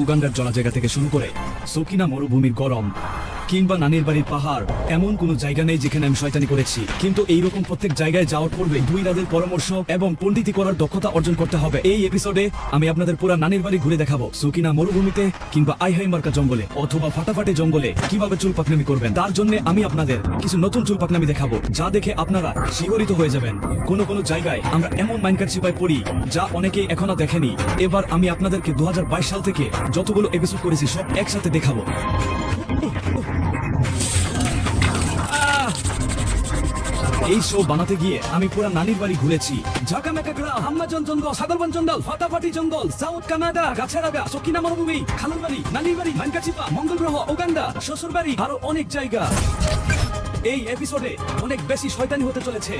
উগান্ডার জলা জায়গা থেকে শুরু করে সকিনা মরুভূমির গরম কিংবা নানির বাড়ির পাহাড়, এমন কোনো জায়গা নেই যেখানে আমি শয়তানি করেছি। কিন্তু এইরকম প্রত্যেক জায়গায় যাওয়ার পূর্বে দুই রাতের পরামর্শ এবং পণ্ডিতি করার দক্ষতা অর্জন করতে হবে। এই এপিসোডে আমি আপনাদের পুরা নানির বাড়ি ঘুরে দেখাবো। সকিনা মরুভূমিতে কিংবা আইহাই মার্কা জঙ্গলে অথবা ফাটাফাটি জঙ্গলে কিভাবে চুল পাকনামি করবেন। তার জন্য আমি আপনাদের কিছু নতুন চুল পাকনামি দেখাবো, যা দেখে আপনারা শিহরিত হয়ে যাবেন। কোনো কোনো জায়গায় আমরা এমন মাইনকার চিপায় পড়ি যা অনেকেই এখনো দেখেনি। এবার আমি আপনাদেরকে 2022 সাল থেকে যতগুলো এপিসোড করেছি সব একসাথে দেখাবো। এই শো বানাতে গিয়ে আমি পুরা নানির বাড়ি ঘুরেছি। ঝাঁকামেকা গ্রাম, হাম্মাজন জঙ্গল, সাগরবন জঙ্গল, ফাটাফাটি জঙ্গল, সাউথ কানাডা, গাছেরাগা, সকিনা মরুভূমি, খালুর বাড়ি, নানির বাড়ি, মানকাচিপা, মঙ্গল গ্রহ, উগান্ডা, শ্বশুর বাড়ি, আরো অনেক জায়গা। এই এপিসোডে অনেক বেশি শয়তানি হতে চলেছে।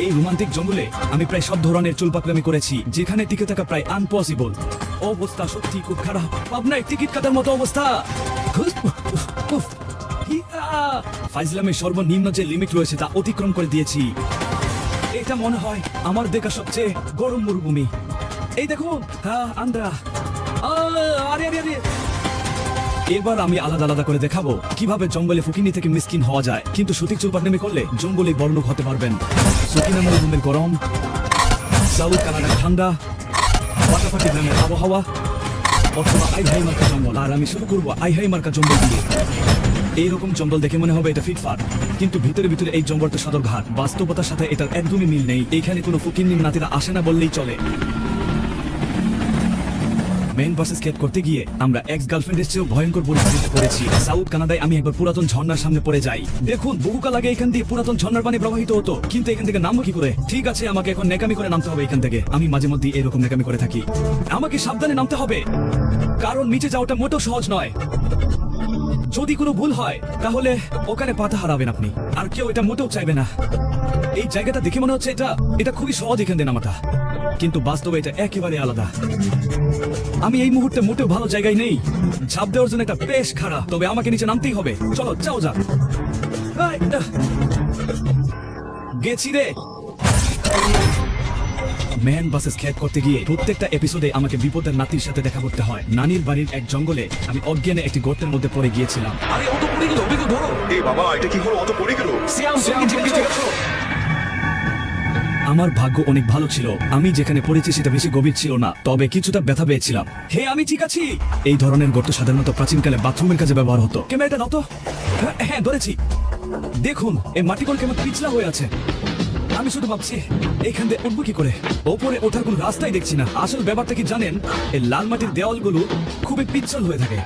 এই রোমান্টিক জঙ্গলে আমি প্রায় সব ধরনের চুল পাকলামি করেছি, যেখানে টিকে থাকা প্রায় আনপসিবল। অবস্থা সত্যি খুব খারাপ। পাবনায় টিকিট কাটার মতো অবস্থা। ফাইজলামের সর্বনিম্ন যে লিমিট রয়েছে তা অতিক্রম করে দিয়েছি। এটা মনে হয় আমার দেখা সবচেয়ে গরম মরুভূমি। এই দেখুন, আন্দ্রা। আরে আরে আরে, এবার আমি আলাদা আলাদা করে দেখাবো কিভাবে জঙ্গলে ফুকিনি থেকে মিসকিন হওয়া যায়, কিন্তু সঠিক চুল পাকনামি করলে জঙ্গলে বড়লোক হতে পারবেন। সকিনা মরুভূমির গরম, সাউথ কানাডার ঠান্ডা, ফাটাফাটি গ্রামের আবহাওয়া, অথবা আইহাই মার্কা জঙ্গল। আর আমি শুরু করবো আইহাই মার্কা জঙ্গল দিয়ে। এইরকম জঙ্গল দেখে মনে হবে এটা ফিটফাট, কিন্তু ভিতরে ভিতরে এই জঙ্গল তো সদরঘাট। বাস্তবতার সাথে এটার একদমই মিল নেই। এখানে কোনো ফুকিন্নির নাতিরা আসে না বললেই চলে। মেইন বাস স্কেপ করতে গিয়ে আমরা এক্স গার্লফ্রেন্ডের চেয়েও ভয়ঙ্কর পরিস্থিতিতে পড়েছি। সাউথ কানাডায় আমি একবার পুরাতন ঝর্ণার সামনে পড়ে যাই। দেখুন, বহুকাল আগে এখান দিয়ে পুরাতন ঝর্ণার পানি প্রবাহিত হতো, কিন্তু এখান থেকে নামবো কি করে? ঠিক আছে, আমাকে এখন নেকামি করে নামতে হবে এখান থেকে। আমি মাঝে মধ্যে এরকম নেকামি করে থাকি। আমাকে সাবধানে নামতে হবে, কারণ নিচে যাওয়াটা মোটেও সহজ নয়। যদি কোনো ভুল হয় তাহলে ওখানে পাতা হারাবেন আপনি, আর কেউ এটা মোটেও চাইবে না। এই জায়গাটা দেখে মনে হচ্ছে এটা খুবই সহজ এখান দিয়ে নামাটা, কিন্তু বাস্তবে এটা একেবারে আলাদা। আমি এই মুহূর্তে মোটেও ভালো জায়গায় নেই। ঝাঁপ দেওয়ার জন্য এটা বেশ খারাপ, তবে আমাকে নিচে নামতেই হবে। চলো যাও যাক। গেছি রে। ম্যান বাসে স্কেপ করতে গিয়ে প্রত্যেকটা এপিসোডে আমাকে বিপদের নাতির সাথে দেখা করতে হয়। নানির বাড়ির এক জঙ্গলে আমি অজ্ঞানে একটি গর্তের মধ্যে পড়ে গিয়েছিলাম। আরে অত পড়ে গেল, ওকে ধরো। এই বাবা, এটা কি হলো? অত পড়ে গেল। আমার ভাগ্য অনেক ভালো ছিল। আমি যেখানে পড়েছি সেটা বেশি গভীর ছিল না, তবে কিছুটা ব্যথা পেয়েছিলাম। হে, আমি ঠিক আছি। এই ধরনের গর্ত সাধারণত প্রাচীনকালে বাথরুমের কাজে ব্যবহার হতো। ক্যামেরাটা দাও তো। হ্যাঁ, ধরেছি। দেখুন, এই মাটিগুলো কেমন পিছলা হয়ে আছে। আমি শুধু ভাবছি এখান দিয়ে উঠবো কি করে। ওপরে ওঠার কোনো রাস্তাই দেখছি না। আসল ব্যাপারটা কি জানেন? এই লাল মাটির দেওয়ালগুলো খুবই পিচ্ছল হয়ে থাকে।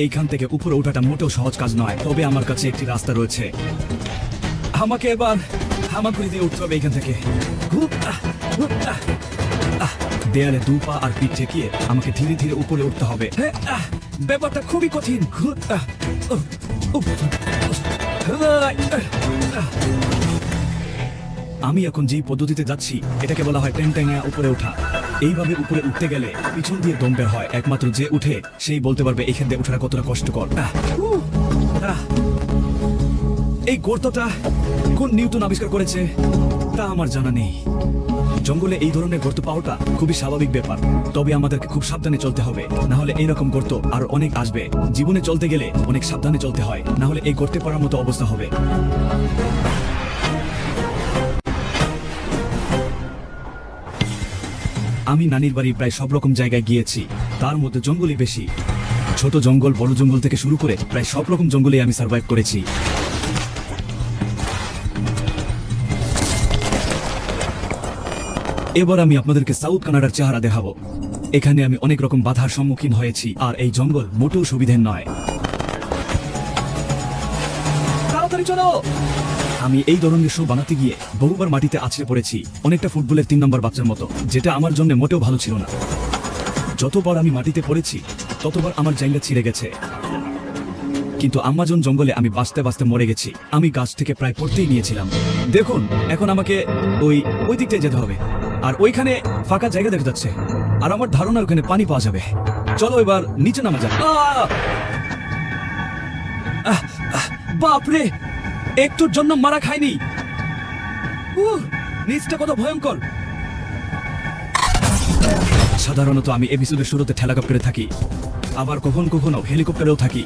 এইখান থেকে উপরে ওঠাটা মোটেও সহজ কাজ নয়, তবে আমার কাছে একটি রাস্তা রয়েছে। আমাকে এবার হামাগুড়ি দিয়ে উঠতে হবে এখান থেকে। দেয়ালে দু পা আর পিঠ ঠেকিয়ে আমাকে ধীরে ধীরে উপরে উঠতে হবে। ব্যাপারটা খুবই কঠিন। আমি এখন যেই পদ্ধতিতে যাচ্ছি এটাকে বলা হয় টেনটেঙা উপরে ওঠা। এইভাবে উপরে উঠতে গেলে পিছন দিয়ে দম বের হয়। একমাত্র যে উঠে সেই বলতে পারবে এখান দিয়ে ওঠাটা কতটা কষ্টকর। এই গর্তটা কোন নিউটন আবিষ্কার করেছে তা আমার জানা নেই। জঙ্গলে এই ধরনের গর্ত পাওয়াটা খুবই স্বাভাবিক ব্যাপার, তবে আমাদেরকে খুব সাবধানে চলতে হবে, না হলে এইরকম গর্ত আর অনেক আসবে। জীবনে চলতে গেলে অনেক সাবধানে চলতে হয়, না হলে এই গর্তে পড়ার মতো অবস্থা হবে। আমি নানির বাড়ি প্রায় সব রকম জায়গায় গিয়েছি, তার মধ্যে জঙ্গলই বেশি। ছোট জঙ্গল, বড় জঙ্গল থেকে শুরু করে প্রায় সব রকম জঙ্গলে আমি সার্ভাইভ করেছি। এবার আমি আপনাদেরকে সাউথ কানাডার চেহারা দেখাবো। এখানে আমি অনেক রকম বাধার সম্মুখীন হয়েছি, আর এই জঙ্গল মোটেও সুবিধের নয়। তাড়াতাড়ি চলো। আমি এই ধরনের শো বানাতে গিয়ে বহুবার মাটিতে আছড়ে পড়েছি, অনেকটা ফুটবলের 3 নম্বর বাচ্চার মতো, যেটা আমার জন্য মোটেও ভালো ছিল না। যতবার আমি মাটিতে পড়েছি ততবার আমার জায়গা ছিঁড়ে গেছে, কিন্তু আমাজন জঙ্গলে আমি বাঁচতে বাঁচতে মরে গেছি। আমি গাছ থেকে প্রায় পড়তেই নিয়েছিলাম। দেখুন, এখন আমাকে ওই দিকটায় যেতে হবে, আর ওইখানে ফাঁকা জায়গা দেখা যাচ্ছে, আর আমার ধারণা ওখানে পানি পাওয়া যাবে। চলো এবার নিচে নামা যাক। বাপরে, একটুর জন্য মারা খাইনি। নিচটা কত ভয়ঙ্কর। সাধারণত আমি এপিসোডের শুরুতে ঠেলাকপ্টারে থাকি, আবার কখনো কখনো হেলিকপ্টারেও থাকি,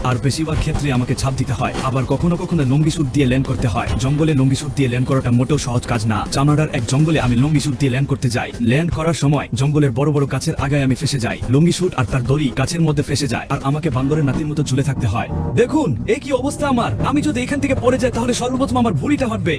আর বেশিরভাগ ক্ষেত্রে আমাকে ছাপ দিতে হয়। আবার কখনো কখনো লঙ্গি স্যুট দিয়ে ল্যান্ড করতে হয়। জঙ্গলে লঙ্গি স্যুট দিয়ে ল্যান্ড করাটা মোটেও সহজ কাজ না। কানাডার এক জঙ্গলে আমি লঙ্গি স্যুট দিয়ে ল্যান্ড করতে যাই। ল্যান্ড করার সময় জঙ্গলের বড় বড় গাছের আগায় আমি ফেসে যাই। লঙ্গি স্যুট আর তার দড়ি গাছের মধ্যে ফেসে যায়, আর আমাকে বান্দরের নাতির মতো ঝুলে থাকতে হয়। দেখুন এই কি অবস্থা আমার। আমি যদি এখান থেকে পড়ে যাই তাহলে সর্বপ্রথম আমার ভুঁড়িটা ফাটবে।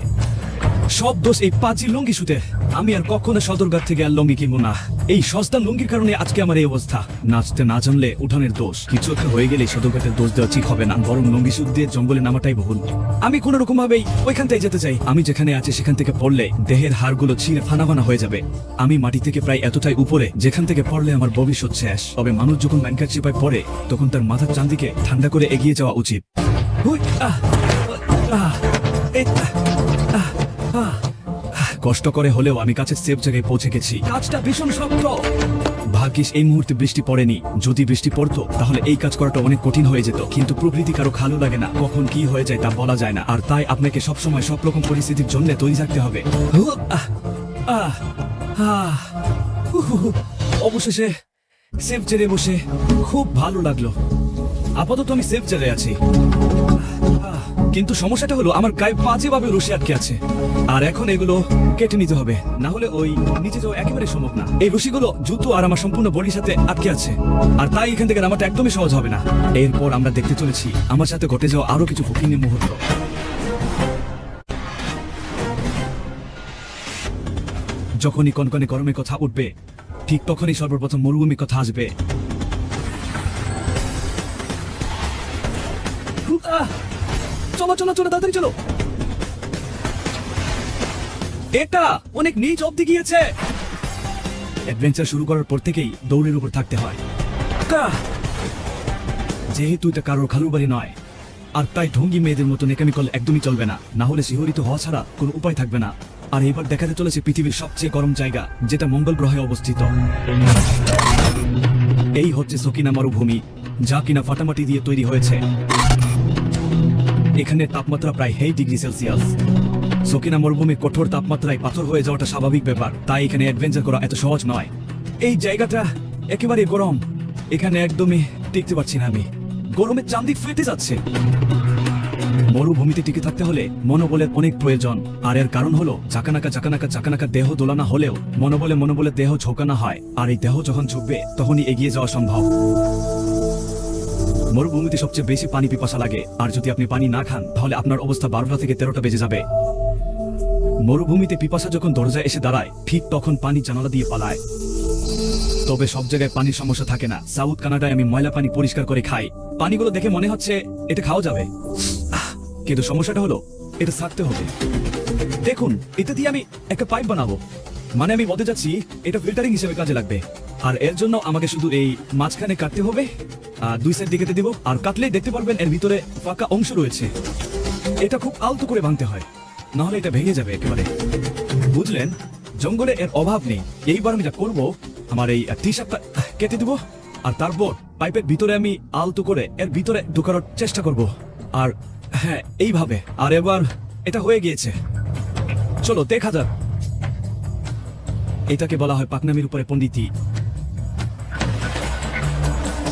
সব দোষ এই পাঁচি লঙ্গি শুতে। আমি আর কখনো সদরঘাট থেকে আর লঙ্গি কিনবো না। এই সস্তা লঙ্গির কারণে আজকে আমার এই অবস্থা। নাচতে না জানলে উঠানের দোষ। কিছু একটা হয়ে গেলে সদরঘাটের দোষ দেওয়া ঠিক হবে না, বরং লঙ্গি শুট দিয়ে জঙ্গলে নামাটাই ভুল। আমি কোনো রকম ভাবেই ওইখানটাই যেতে চাই। আমি যেখানে আছি সেখান থেকে পড়লে দেহের হাড়গুলো ছিঁড়ে ফানাফানা হয়ে যাবে। আমি মাটি থেকে প্রায় এতটাই উপরে যেখান থেকে পড়লে আমার ভবিষ্যৎ শেষ। তবে মানুষ যখন ম্যানকার চিপায় পড়ে তখন তার মাথার চান্দিকে ঠান্ডা করে এগিয়ে যাওয়া উচিত। হুই, আহ, আহ, এই, আহ, আহ। কষ্ট করে হলেও আমি কাছের সেফ জায়গায় পৌঁছে গেছি। কাজটা ভীষণ শক্ত। ভাগ্যিস এই মুহূর্তে বৃষ্টি পড়েনি। যদি বৃষ্টি পড়তো তাহলে এই কাজ করাটা অনেক কঠিন হয়ে যেত। কিন্তু প্রকৃতি কারো ভালো লাগে না, কখন কি হয়ে যায় তা বলা যায় না। আর তাই আপনাকে সবসময় সব রকম পরিস্থিতির জন্য তৈরি থাকতে হবে। অবশেষে সেফ জায়গায় বসে খুব ভালো লাগলো। আপাতত আমি সেফ জায়গায় আছি, কিন্তু সমস্যাটা হলো আমার গায়ে বাজে ভাবে রশি আটকে আছে, আর এখন এগুলো কেটে নিতে হবে, না হলে ওই নিচে যাওয়া একেবারে সম্ভব না। এই রশিগুলো জুতো আর আমার সম্পূর্ণ বডির সাথে আটকে আছে, আর তাই এখান থেকে নামাটা একদমই সহজ হবে না। এরপর আমরা দেখতে চলেছি আমার সাথে ঘটে যাওয়া আরো কিছু কঠিন মুহূর্ত। যখনই কনকনে গরমের কথা উঠবে ঠিক তখনই সর্বপ্রথম মরুভূমির কথা আসবে। চলো চলো চলো তাড়াতাড়ি চলো। এটা অনেক নিচ অব্দি গিয়েছে। অ্যাডভেঞ্চার শুরু করার পর থেকেই দৌড়ের উপর থাকতে হয়। যেহেতু এটা কারোর খালুর বাড়ি নয়, আর তাই ঢঙ্গি মেয়েদের মতো নেকামি করলে একদমই চলবে না, না হলে শিহরিত হওয়া ছাড়া কোনো উপায় থাকবে না। আর এবার দেখাতে চলেছে পৃথিবীর সবচেয়ে গরম জায়গা, যেটা মঙ্গল গ্রহে অবস্থিত। এই হচ্ছে সকিনা মরুভূমি, যা কিনা ফাটামাটি দিয়ে তৈরি হয়েছে। এখানে তাপমাত্রা প্রায় 8 ডিগ্রি সেলসিয়াস। সকিনা মরুভূমির কঠোর তাপমাত্রায় পাথর হয়ে যাওয়াটা স্বাভাবিক ব্যাপার, তাই এখানে অ্যাডভেঞ্চার করা এত সহজ নয়। এই জায়গাটা একেবারে গরম, এখানে একদমই টিকতে পারছি না আমি। গরমে চান্দি ফেটে যাচ্ছে। মরুভূমিতে টিকে থাকতে হলে মনোবলের অনেক প্রয়োজন, আর এর কারণ হলো চাকানাকা দেহ দোলানা হলেও মনোবলে দেহ ঝোঁকানো হয়, আর এই দেহ যখন ঝুঁকবে তখনই এগিয়ে যাওয়া সম্ভব। মরুভূমিতে সবচেয়ে বেশি পানি পিপাসা লাগে, আর যদি আপনি পানি না খান তাহলে আপনার অবস্থা 12টা থেকে 13টা বেজে যাবে। মরুভূমিতে পিপাসা যখন দরজায় এসে দাঁড়ায় ঠিক তখন পানি জানালা দিয়ে পালায়। তবে সব জায়গায় পানির সমস্যা থাকে না। সাউথ কানাডায় আমি ময়লা পানি পরিষ্কার করে খাই। পানিগুলো দেখে মনে হচ্ছে এটা খাওয়া যাবে, কিন্তু সমস্যাটা হলো এটা ছাকতে হবে। দেখুন, এটা দিয়ে আমি একটা পাইপ বানাবো, মানে আমি বলতে যাচ্ছি এটা ফিল্টারিং হিসেবে কাজে লাগবে। আর এর জন্য আমাকে শুধু এই মাঝখানে কাটতে হবে, আর দুই সাইড দিকে দিব, আর কাটলেই দেখতে পারবেন এর ভিতরে ফাঁকা অংশ রয়েছে। এটা খুব আলতো করে ভাঙতে হয়, নাহলে এটা ভেঙে যাবে একেবারে। বুঝলেন, জঙ্গলে এর অভাব নেই। এইবার আমি যা করবো, আমার এই টি শার্টটা কেটে দিব, আর তারপর পাইপের ভিতরে আমি আলতো করে এর ভিতরে ঢোকানোর চেষ্টা করব। আর হ্যাঁ, এইভাবে। আর এবার এটা হয়ে গিয়েছে, চলো দেখা যাক। এটাকে বলা হয় পাকনামির উপরে পণ্ডিতি।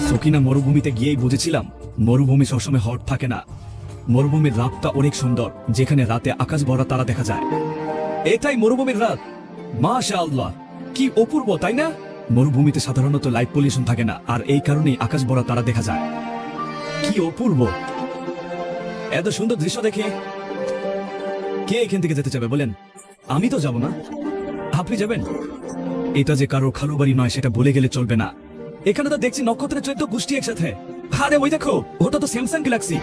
সকিনা মরুভূমিতে গিয়েই বুঝেছিলাম মরুভূমি সবসময় হট থাকে না। মরুভূমির রাতটা অনেক সুন্দর, যেখানে রাতে আকাশ ভরা তারা দেখা যায়। এটাই মরুভূমির রাত। মাশাআল্লাহ, কি অপূর্ব, তাই না? মরুভূমিতে সাধারণত লাইট পলিউশন থাকে না, আর এই কারণেই আকাশ ভরা তারা দেখা যায়। কি অপূর্ব, এত সুন্দর দৃশ্য দেখে কে এখান থেকে যেতে চাবে বলেন? আমি তো যাব না, আপনি যাবেন? এটা যে কারোর খালু বাড়ি নয় সেটা ভুলে গেলে চলবে না। এখানে তো দেখছি নক্ষত্রের 14 গোষ্ঠী একসাথে। আরে ওই দেখো, ওটা তো স্যামসাং গ্যালাক্সি।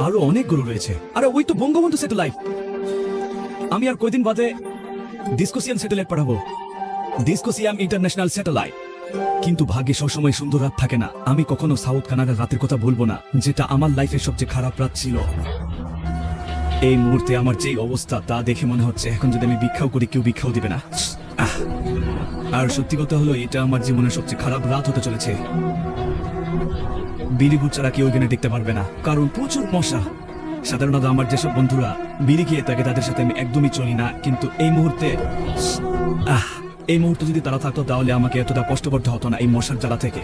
আরো অনেকগুলো রয়েছে। আরে ওই তো বঙ্গবন্ধু স্যাটেলাইট। আমি আর কয়দিন বাদে ডিসকোসিয়াম স্যাটেলাইট পাঠাবো, ডিসকোসিয়াম ইন্টারন্যাশনাল স্যাটেলাইট। কিন্তু ভাগ্যে সবসময় সুন্দর রাত থাকে না। আমি কখনো সাউথ কানাডার রাতের কথা ভুলবো না, যেটা আমার লাইফের সবচেয়ে খারাপ রাত ছিল। এই মুহূর্তে আমার যে অবস্থা তা দেখে মনে হচ্ছে এখন যদি আমি ভিক্ষাও করি কেউ ভিক্ষাও দিবে না। আর সত্যি কথা হলো এটা আমার জীবনের সবচেয়ে খারাপ রাত হতে চলেছে। বিড়ি ছাড়া কেউ এখানে দেখতে পারবে না, কারণ প্রচুর মশা। সাধারণত আমার যেসব বন্ধুরা বিড়ি খেয়ে থাকে তাদের সাথে আমি একদমই চলি না, কিন্তু এই মুহূর্তে এই মুহূর্তে যদি তারা থাকতো তাহলে আমাকে এতটা কষ্ট করতে হতো না এই মশার জ্বালা থেকে।